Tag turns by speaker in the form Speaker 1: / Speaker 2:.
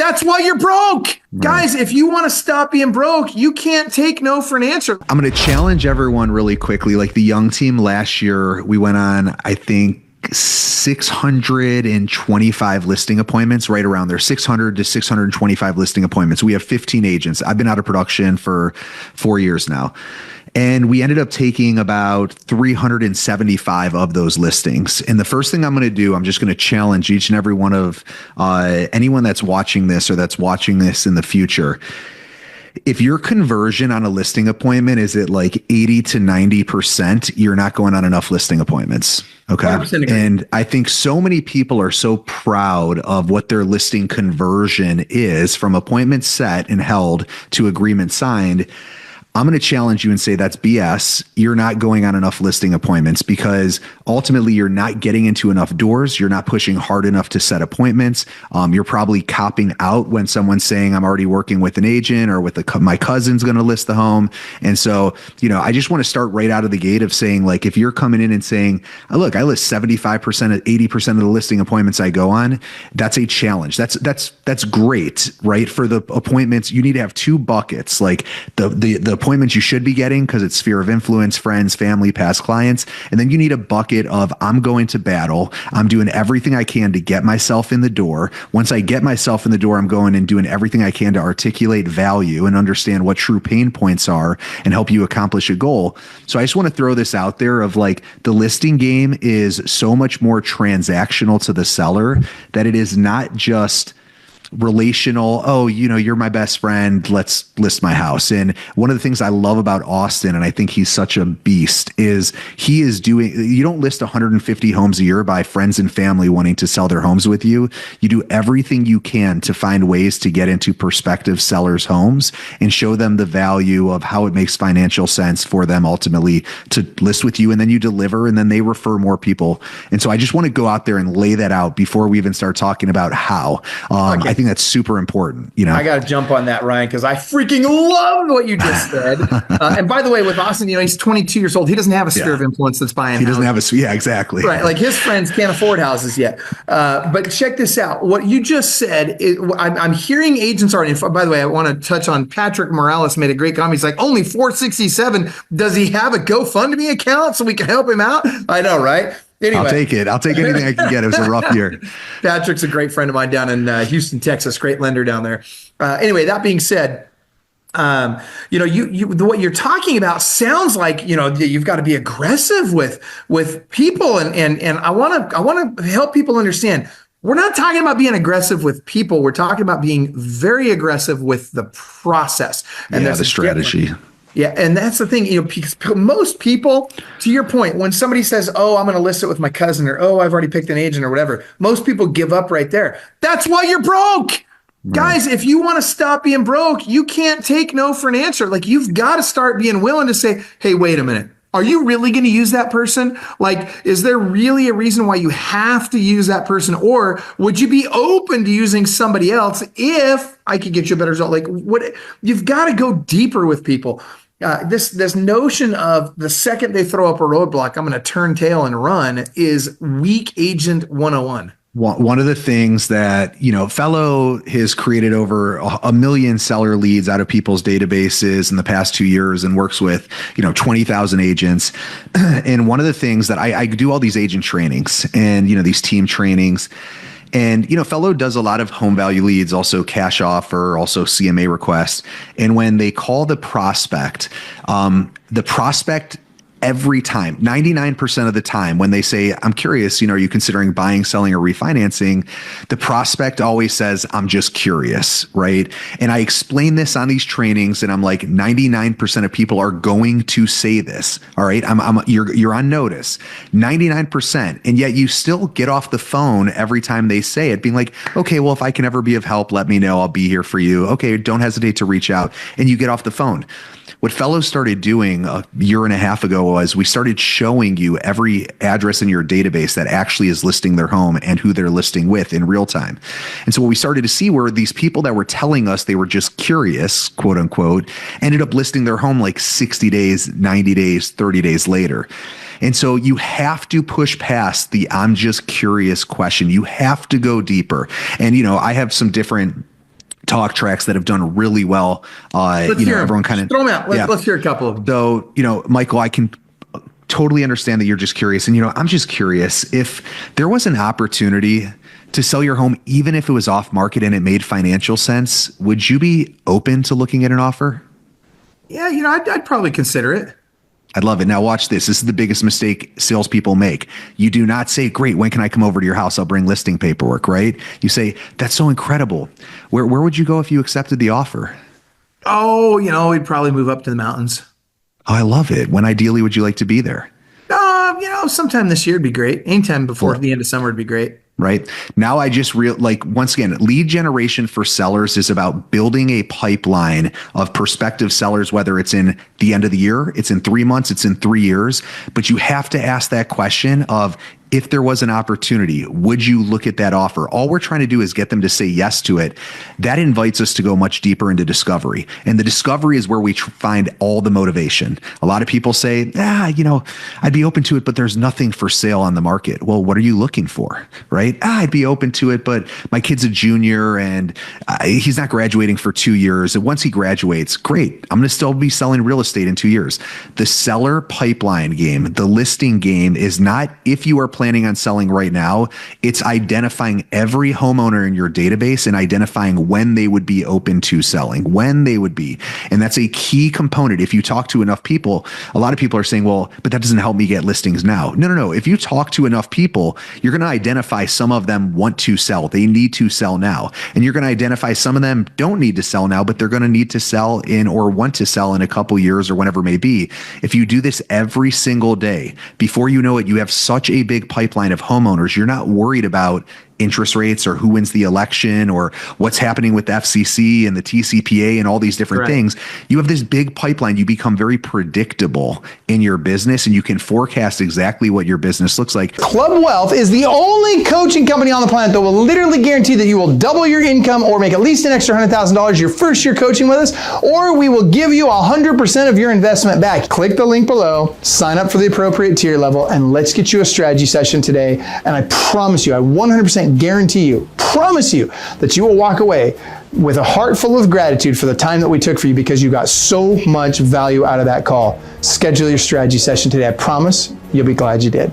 Speaker 1: That's why you're broke. Right. Guys, if you want to stop being broke, you can't take no for an answer.
Speaker 2: I'm going to challenge everyone really quickly. Like the young team last year, we went on, I think, 625 listing appointments, right around there, 600 to 625 listing appointments. We have 15 agents. I've been out of production for 4 years now. And we ended up taking about 375 of those listings. And the first thing I'm going to do, I'm just going to challenge each and every one of anyone that's watching this or that's watching this in the future. If your conversion on a listing appointment is at like 80 to 90%, you're not going on enough listing appointments. Okay. And I think so many people are so proud of what their listing conversion is from appointment set and held to agreement signed. I'm going to challenge you and say that's BS. You're not going on enough listing appointments because ultimately you're not getting into enough doors. You're not pushing hard enough to set appointments. You're probably copping out when someone's saying I'm already working with an agent or with my cousin's going to list the home. And so, I just want to start right out of the gate of saying, like, if you're coming in and saying, oh, look, I list 75%, 80% of the listing appointments I go on, that's a challenge. That's great, right? For the appointments, you need to have two buckets, like the appointments you should be getting because it's sphere of influence, friends, family, past clients. And then you need a bucket of I'm going to battle. I'm doing everything I can to get myself in the door. Once I get myself in the door, I'm going and doing everything I can to articulate value and understand what true pain points are and help you accomplish a goal. So I just want to throw this out there of like the listing game is so much more transactional to the seller that it is not just relational. Oh, you're my best friend. Let's list my house. And one of the things I love about Austin, and I think he's such a beast, is you don't list 150 homes a year by friends and family wanting to sell their homes with you. You do everything you can to find ways to get into prospective sellers' homes and show them the value of how it makes financial sense for them ultimately to list with you. And then you deliver and then they refer more people. And so I just want to go out there and lay that out before we even start talking about how. I think that's super important.
Speaker 1: I got to jump on that, Ryan, because I freaking love what you just said. And by the way, with Austin, he's 22 years old. He doesn't have a sphere of influence that's buying.
Speaker 2: He doesn't have exactly.
Speaker 1: Right. Like his friends can't afford houses yet. But check this out. What you just said, I'm hearing agents already. By the way, I want to touch on Patrick Morales made a great comment. He's like, only 467. Does he have a GoFundMe account so we can help him out? I know, right? Anyway.
Speaker 2: I'll take it. I'll take anything I can get. It was a rough year.
Speaker 1: Patrick's a great friend of mine down in Houston, Texas. Great lender down there. Anyway, that being said, what you're talking about sounds like you've got to be aggressive with people, and I want to help people understand. We're not talking about being aggressive with people. We're talking about being very aggressive with the process and that's
Speaker 2: the strategy.
Speaker 1: Yeah, and that's the thing, because most people, to your point, when somebody says, oh, I'm going to list it with my cousin, or, oh, I've already picked an agent or whatever, most people give up right there. That's why you're broke. Right. Guys, if you want to stop being broke, you can't take no for an answer. Like, you've got to start being willing to say, hey, wait a minute. Are you really going to use that person? Like, is there really a reason why you have to use that person? Or would you be open to using somebody else if I could get you a better result? Like, you've got to go deeper with people. This notion of the second they throw up a roadblock, I'm going to turn tail and run is weak agent 101.
Speaker 2: One of the things that, Fellow has created over a million seller leads out of people's databases in the past 2 years and works with, 20,000 agents. And one of the things that I do all these agent trainings and, these team trainings. And, Fellow does a lot of home value leads, also cash offer, also CMA requests. And when they call the prospect every time, 99% of the time, when they say, I'm curious, are you considering buying, selling, or refinancing? The prospect always says, I'm just curious, right? And I explain this on these trainings, and I'm like, 99% of people are going to say this, all right? You're on notice, 99%. And yet you still get off the phone every time they say it, being like, okay, well, if I can ever be of help, let me know. I'll be here for you. Okay, don't hesitate to reach out. And you get off the phone. What Fellow started doing a year and a half ago was we started showing you every address in your database that actually is listing their home and who they're listing with in real time. And so what we started to see were these people that were telling us they were just curious, quote unquote, ended up listing their home like 60 days, 90 days, 30 days later. And so you have to push past the I'm just curious question. You have to go deeper. And, I have some different talk tracks that have done really well. Everyone kind of
Speaker 1: throw them out. Let's hear a couple of them.
Speaker 2: So, Michael, I can totally understand that you're just curious. And, I'm just curious if there was an opportunity to sell your home, even if it was off market and it made financial sense, would you be open to looking at an offer?
Speaker 1: Yeah, I'd probably consider it.
Speaker 2: I'd love it. Now watch this. This is the biggest mistake salespeople make. You do not say, great, when can I come over to your house? I'll bring listing paperwork, right? You say, that's so incredible. Where would you go if you accepted the offer?
Speaker 1: Oh, we'd probably move up to the mountains.
Speaker 2: Oh, I love it. When ideally would you like to be there?
Speaker 1: Sometime this year would be great. Anytime before the end of summer would be great.
Speaker 2: Right now, I just once again, lead generation for sellers is about building a pipeline of prospective sellers, whether it's in the end of the year, it's in 3 months, it's in 3 years. But you have to ask that question of, if there was an opportunity, would you look at that offer? All we're trying to do is get them to say yes to it. That invites us to go much deeper into discovery. And the discovery is where we find all the motivation. A lot of people say, I'd be open to it, but there's nothing for sale on the market. Well, what are you looking for, right? I'd be open to it, but my kid's a junior and he's not graduating for 2 years. And once he graduates, great. I'm going to still be selling real estate in 2 years. The seller pipeline game, the listing game is not if you are planning on selling right now, it's identifying every homeowner in your database and identifying when they would be open to selling, when they would be. And that's a key component. If you talk to enough people, a lot of people are saying, well, but that doesn't help me get listings now. No. If you talk to enough people, you're going to identify some of them want to sell. They need to sell now. And you're going to identify some of them don't need to sell now, but they're going to need to sell in or want to sell in a couple years or whenever it may be. If you do this every single day, before you know it, you have such a big pipeline of homeowners. You're not worried about interest rates or who wins the election or what's happening with FCC and the TCPA and all these different things. You have this big pipeline. You become very predictable in your business and you can forecast exactly what your business looks like.
Speaker 3: Club Wealth is the only coaching company on the planet that will literally guarantee that you will double your income or make at least an extra $100,000 your first year coaching with us, or we will give you 100% of your investment back. Click the link below, sign up for the appropriate tier level, and let's get you a strategy session today. And I promise you, I 100% promise you that you will walk away with a heart full of gratitude for the time that we took for you, because you got so much value out of that call. Schedule your strategy session today. I promise you'll be glad you did.